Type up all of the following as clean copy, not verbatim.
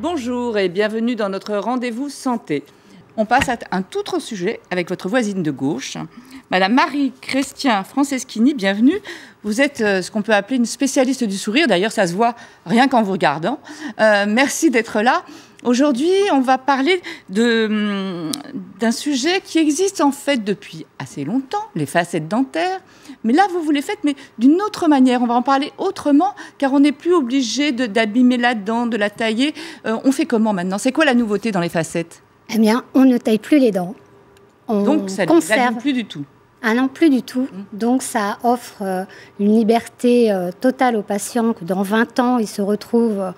Bonjour et bienvenue dans notre rendez-vous santé. On passe à un tout autre sujet avec votre voisine de gauche, Madame Marie-Christine Franceschini, bienvenue. Vous êtes ce qu'on peut appeler une spécialiste du sourire, d'ailleurs ça se voit rien qu'en vous regardant. Merci d'être là. Aujourd'hui, on va parler d'un sujet qui existe en fait depuis assez longtemps, les facettes dentaires. Mais là, vous les faites, mais d'une autre manière. On va en parler autrement, car on n'est plus obligé d'abîmer la dent, de la tailler. On fait comment maintenant? C'est quoi la nouveauté dans les facettes? Eh bien, on ne taille plus les dents. Donc, ça ne l'abîme plus du tout. Ah non, plus du tout. Donc, ça offre une liberté totale au patient, que dans 20 ans, il se retrouve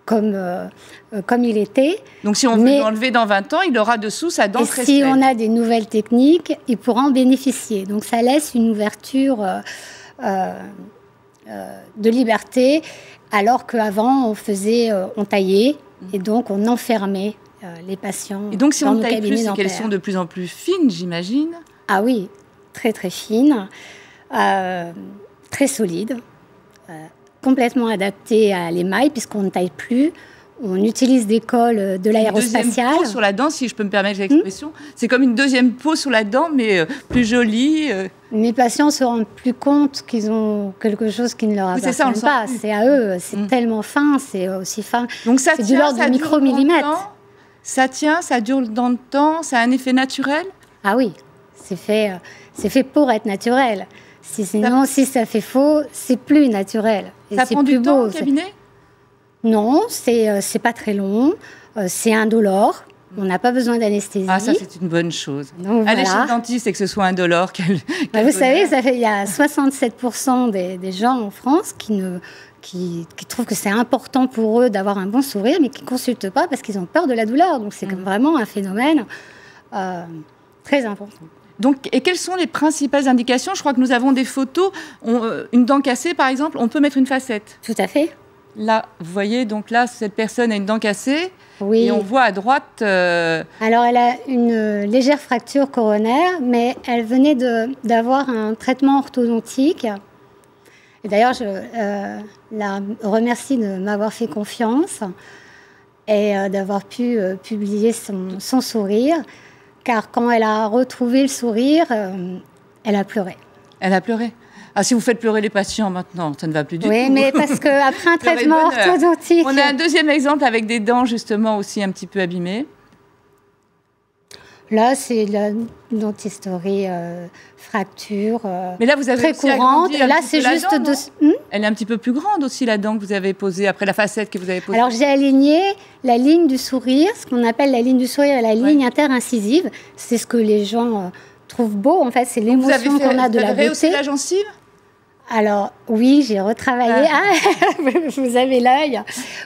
comme il était. Donc, si on veut l'enlever dans 20 ans, il aura dessous sa dent très si saine. on a des nouvelles techniques, il pourra en bénéficier. Donc, ça laisse une ouverture de liberté, alors qu'avant, on taillait, et donc on enfermait les patients. Et donc, si on ne taille plus, c'est qu'elles sont de plus en plus fines, j'imagine? Ah oui, très très fines, très solides, complètement adaptées à l'émail, puisqu'on ne taille plus. On utilise des cols de l'aérospatiale. Une deuxième peau sur la dent, si je peux me permettre l'expression. C'est comme une deuxième peau sur la dent, mais plus jolie. Mes patients se rendent plus compte qu'ils ont quelque chose qui ne leur appartient pas. C'est à eux, c'est tellement fin, c'est aussi fin. Donc ça c'est du l'ordre de micromillimètres. Ça tient, ça dure dans le temps, ça a un effet naturel? Ah oui, c'est fait pour être naturel. Sinon, si ça fait faux, c'est plus naturel. Et ça prend du temps au cabinet? Non, c'est pas très long, c'est indolore, on n'a pas besoin d'anesthésie. Ah, ça c'est une bonne chose. Donc, aller chez le dentiste et que ce soit indolore. Vous savez, il y a 67% des gens en France qui trouvent que c'est important pour eux d'avoir un bon sourire, mais qui ne consultent pas parce qu'ils ont peur de la douleur. Donc c'est vraiment un phénomène très important. Donc, et quelles sont les principales indications? Je crois que nous avons des photos. Une dent cassée, par exemple, on peut mettre une facette. Tout à fait. Là, vous voyez, donc là, cette personne a une dent cassée. Oui. Et on voit à droite... Alors, elle a une légère fracture coronaire, mais elle venait d'avoir un traitement orthodontique. Et d'ailleurs, je la remercie de m'avoir fait confiance et d'avoir pu publier son sourire. Car quand elle a retrouvé le sourire, elle a pleuré. Elle a pleuré? Ah, si vous faites pleurer les patients maintenant, ça ne va plus du tout. Oui, mais parce qu'après un traitement orthodontique... On a un deuxième exemple avec des dents justement aussi un petit peu abîmées. Là, c'est la dentisterie, fracture, mais là, vous avez très courante. Et là, c'est juste... Elle est un petit peu plus grande aussi, la dent que vous avez posée, après la facette que vous avez posée. Alors, j'ai aligné la ligne du sourire, ce qu'on appelle la ligne du sourire et la ligne interincisive. C'est ce que les gens trouvent beau, en fait. C'est l'émotion qu'on a de la beauté. Vous avez rehaussé la gencive? Alors, oui, j'ai retravaillé. Vous avez l'œil.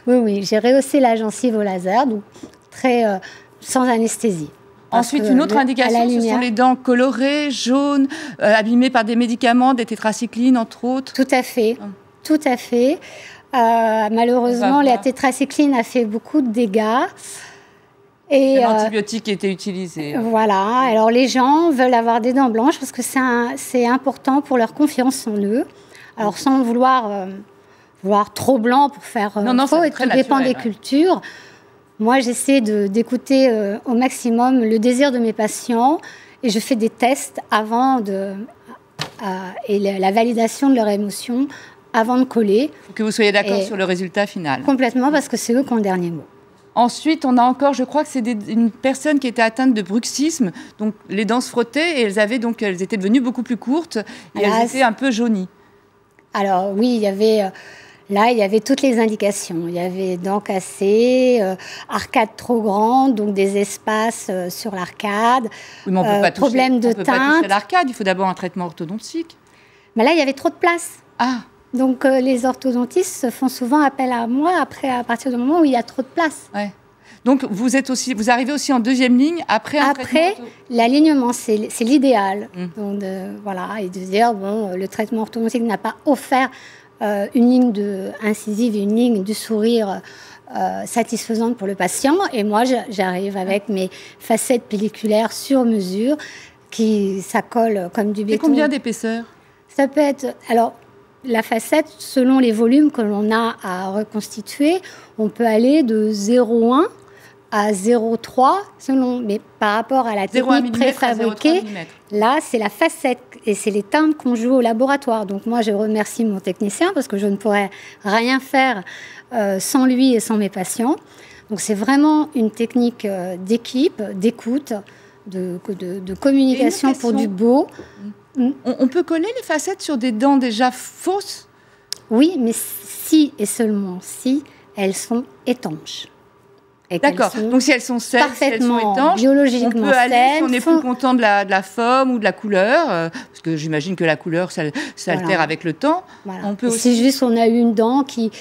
Oui, j'ai rehaussé la gencive au laser, donc sans anesthésie. Ensuite, une autre indication, ce sont les dents colorées, jaunes, abîmées par des médicaments, des tétracyclines, entre autres. Tout à fait, tout à fait. Malheureusement, la tétracycline a fait beaucoup de dégâts. Et l'antibiotique était utilisé. Voilà. Alors, les gens veulent avoir des dents blanches parce que c'est important pour leur confiance en eux. Alors, sans vouloir trop blanc pour faire faux, et tout dépend des cultures. Moi, j'essaie d'écouter au maximum le désir de mes patients et je fais des tests avant et la validation de leur émotion avant de coller. Pour que vous soyez d'accord sur le résultat final. Complètement, parce que c'est eux qui ont le dernier mot. Ensuite, on a encore, je crois que c'est une personne qui était atteinte de bruxisme, donc les dents se frottaient et elles étaient devenues beaucoup plus courtes et elles étaient un peu jaunies. Alors oui, il y avait toutes les indications. Il y avait dents cassées, arcade trop grande, donc des espaces sur l'arcade, oui, mais on peut pas problème de teinte. On peut pas toucher l'arcade, il faut d'abord un traitement orthodontique. Mais là, il y avait trop de place. Ah. Donc les orthodontistes font souvent appel à moi à partir du moment où il y a trop de place. Ouais. Donc vous arrivez aussi en deuxième ligne après un traitement. Après, l'alignement, c'est l'idéal. Donc voilà, et de dire le traitement orthodontique n'a pas offert une ligne incisive et une ligne du sourire satisfaisante pour le patient. Et moi, j'arrive avec mes facettes pelliculaires sur mesure ça colle comme du béton. Et combien d'épaisseur? Ça peut être... Alors, la facette, selon les volumes que l'on a à reconstituer, on peut aller de 0,1 à 0,3 selon, mais par rapport à la technique préfabriquée, là c'est la facette et c'est les teintes qu'on joue au laboratoire. Donc moi je remercie mon technicien parce que je ne pourrais rien faire sans lui et sans mes patients. Donc c'est vraiment une technique d'équipe, d'écoute, de communication pour du beau. On peut coller les facettes sur des dents déjà fausses? Oui, mais si et seulement si elles sont étanches. D'accord. Donc si elles sont saines, si elles sont étanches, biologiquement on peut aller, si on est plus content de la forme ou de la couleur, parce que j'imagine que la couleur, ça altère avec le temps. Voilà. On peut aussi... C'est juste qu'on a une dent qui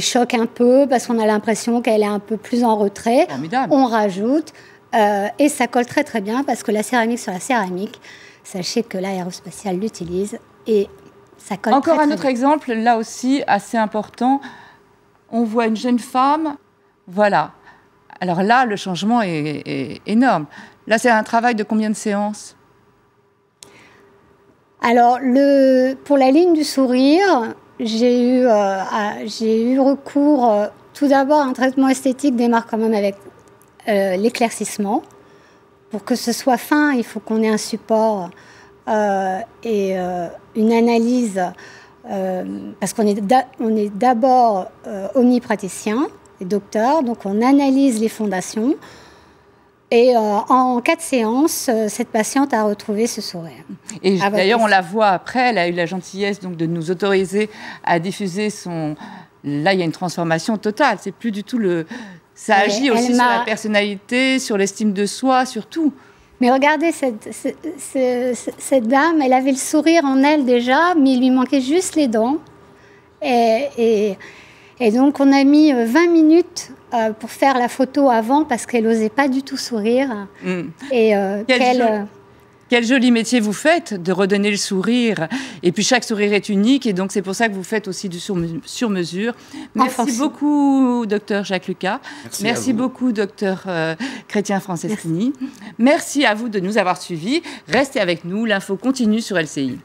choque un peu parce qu'on a l'impression qu'elle est un peu plus en retrait. Formidable. On rajoute et ça colle très très bien parce que la céramique sur la céramique, sachez que l'aérospatiale l'utilise et ça colle Encore très, un très autre bien. exemple, là aussi assez important. On voit une jeune femme, voilà. Alors là, le changement est énorme. Là, c'est un travail de combien de séances? Alors, pour la ligne du sourire, j'ai eu recours tout d'abord à un traitement esthétique démarre quand même avec l'éclaircissement. Pour que ce soit fin, il faut qu'on ait un support et une analyse, parce qu'on est d'abord omnipraticien et docteur, donc on analyse les fondations. Et en 4 séances, cette patiente a retrouvé ce sourire. Et d'ailleurs, on la voit après, elle a eu la gentillesse donc, de nous autoriser à diffuser son... Là, il y a une transformation totale. C'est plus du tout le... Ça agit aussi sur la personnalité, sur l'estime de soi, sur tout. Mais regardez, cette dame, elle avait le sourire en elle déjà, mais il lui manquait juste les dents. Et donc, on a mis 20 minutes pour faire la photo avant parce qu'elle n'osait pas du tout sourire. Et quel joli métier vous faites de redonner le sourire. Et puis, chaque sourire est unique. Et donc, c'est pour ça que vous faites aussi du sur-mesure. Merci beaucoup, docteur Jacques Lucas. Merci beaucoup, docteur Chrétien Franceschini. Merci à vous de nous avoir suivis. Restez avec nous. L'info continue sur LCI.